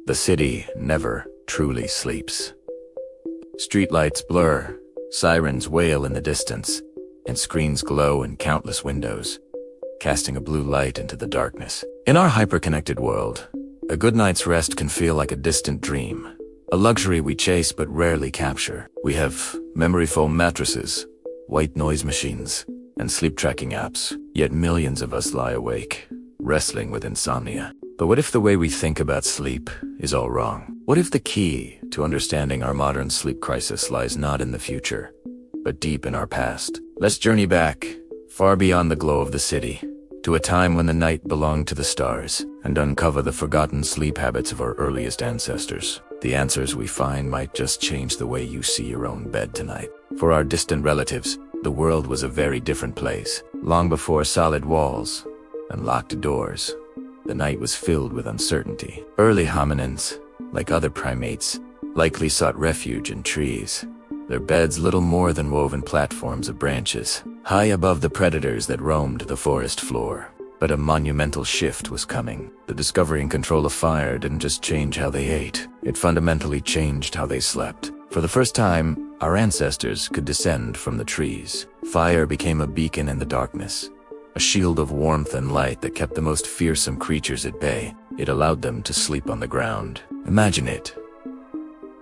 The city never truly sleeps. Streetlights blur, sirens wail in the distance, and screens glow in countless windows, casting a blue light into the darkness. In our hyper-connected world, a good night's rest can feel like a distant dream, a luxury we chase but rarely capture. We have memory foam mattresses, white noise machines, and sleep-tracking apps, yet millions of us lie awake, wrestling with insomnia. But what if the way we think about sleep is all wrong? What if the key to understanding our modern sleep crisis lies not in the future, but deep in our past? Let's journey back, far beyond the glow of the city, to a time when the night belonged to the stars, and uncover the forgotten sleep habits of our earliest ancestors. The answers we find might just change the way you see your own bed tonight. For our distant relatives, the world was a very different place. Long before solid walls and locked doors, the night was filled with uncertainty. Early hominins, like other primates, likely sought refuge in trees, their beds little more than woven platforms of branches, high above the predators that roamed the forest floor. But a monumental shift was coming. The discovery and control of fire didn't just change how they ate, it fundamentally changed how they slept. For the first time, our ancestors could descend from the trees. Fire became a beacon in the darkness, a shield of warmth and light that kept the most fearsome creatures at bay. It allowed them to sleep on the ground. Imagine it.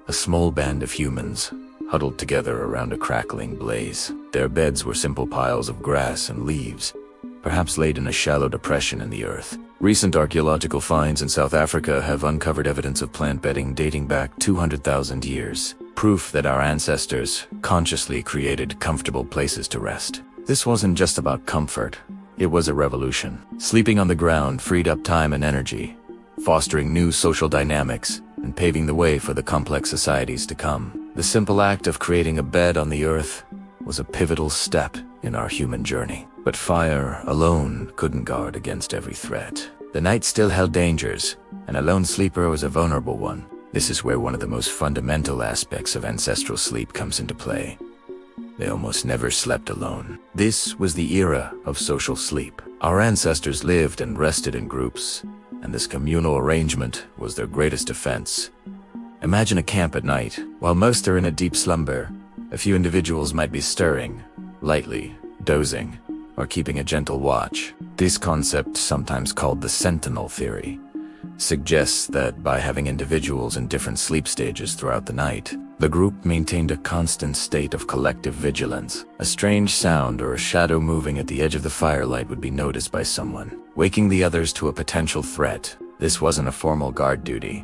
A small band of humans, huddled together around a crackling blaze. Their beds were simple piles of grass and leaves, perhaps laid in a shallow depression in the earth. Recent archaeological finds in South Africa have uncovered evidence of plant bedding dating back 200,000 years, proof that our ancestors consciously created comfortable places to rest. This wasn't just about comfort, it was a revolution. Sleeping on the ground freed up time and energy, fostering new social dynamics and paving the way for the complex societies to come. The simple act of creating a bed on the earth was a pivotal step in our human journey. But fire alone couldn't guard against every threat. The night still held dangers, and a lone sleeper was a vulnerable one. This is where one of the most fundamental aspects of ancestral sleep comes into play. They almost never slept alone. This was the era of social sleep. Our ancestors lived and rested in groups, and this communal arrangement was their greatest defense. Imagine a camp at night. While most are in a deep slumber, a few individuals might be stirring, lightly, dozing, or keeping a gentle watch. This concept, sometimes called the sentinel theory, suggests that by having individuals in different sleep stages throughout the night, the group maintained a constant state of collective vigilance. A strange sound or a shadow moving at the edge of the firelight would be noticed by someone, waking the others to a potential threat. This wasn't a formal guard duty,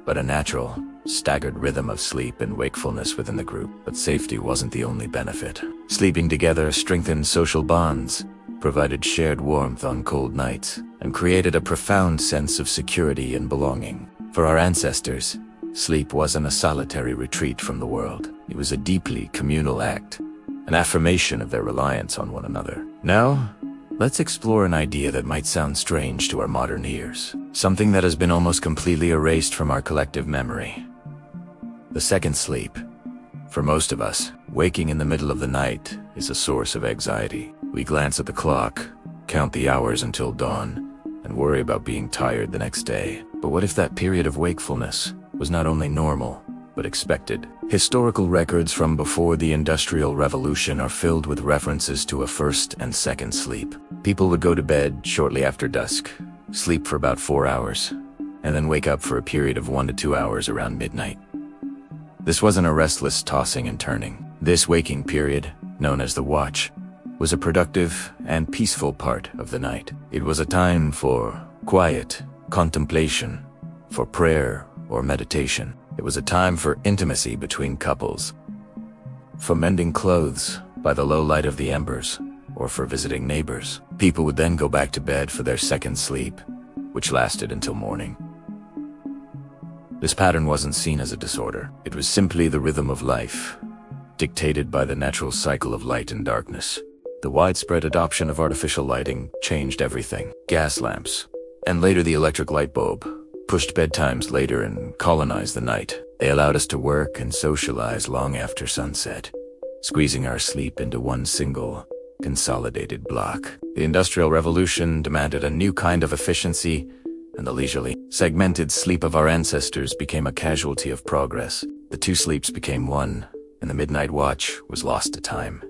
but a natural, staggered rhythm of sleep and wakefulness within the group. But safety wasn't the only benefit. Sleeping together strengthened social bonds, provided shared warmth on cold nights, and created a profound sense of security and belonging. For our ancestors, sleep wasn't a solitary retreat from the world. It was a deeply communal act, an affirmation of their reliance on one another. Now, let's explore an idea that might sound strange to our modern ears, something that has been almost completely erased from our collective memory. The second sleep. For most of us, waking in the middle of the night is a source of anxiety. We glance at the clock, count the hours until dawn, and worry about being tired the next day. But what if that period of wakefulness was not only normal, but expected? Historical records from before the Industrial Revolution are filled with references to a first and second sleep. People would go to bed shortly after dusk, sleep for about 4 hours, and then wake up for a period of 1 to 2 hours around midnight. This wasn't a restless tossing and turning. This waking period, known as the watch, was a productive and peaceful part of the night. It was a time for quiet, contemplation, for prayer or meditation. It was a time for intimacy between couples, for mending clothes by the low light of the embers, or for visiting neighbors. People would then go back to bed for their second sleep, which lasted until morning. This pattern wasn't seen as a disorder. It was simply the rhythm of life, dictated by the natural cycle of light and darkness. The widespread adoption of artificial lighting changed everything. Gas lamps, and later the electric light bulb, pushed bedtimes later and colonized the night. They allowed us to work and socialize long after sunset, squeezing our sleep into one single, consolidated block. The Industrial Revolution demanded a new kind of efficiency, and the leisurely, segmented sleep of our ancestors became a casualty of progress. The two sleeps became one, and the midnight watch was lost to time.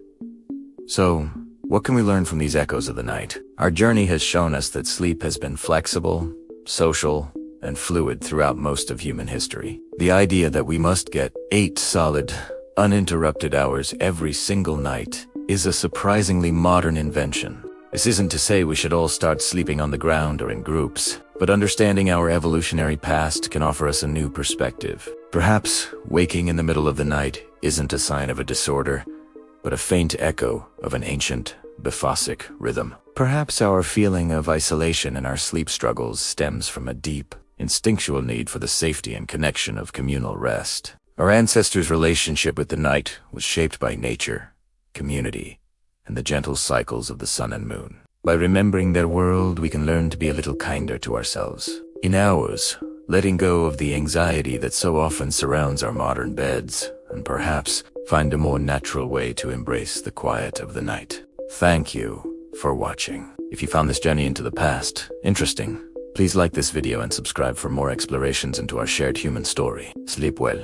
So, what can we learn from these echoes of the night? Our journey has shown us that sleep has been flexible, social, and fluid throughout most of human history. The idea that we must get 8 solid, uninterrupted hours every single night is a surprisingly modern invention. This isn't to say we should all start sleeping on the ground or in groups, but understanding our evolutionary past can offer us a new perspective. Perhaps waking in the middle of the night isn't a sign of a disorder, but a faint echo of an ancient, biphasic rhythm. Perhaps our feeling of isolation in our sleep struggles stems from a deep, instinctual need for the safety and connection of communal rest. Our ancestors' relationship with the night was shaped by nature, community, and the gentle cycles of the sun and moon. By remembering their world, we can learn to be a little kinder to ourselves. In ours, letting go of the anxiety that so often surrounds our modern beds, and perhaps find a more natural way to embrace the quiet of the night. Thank you for watching. If you found this journey into the past interesting, please like this video and subscribe for more explorations into our shared human story. Sleep well.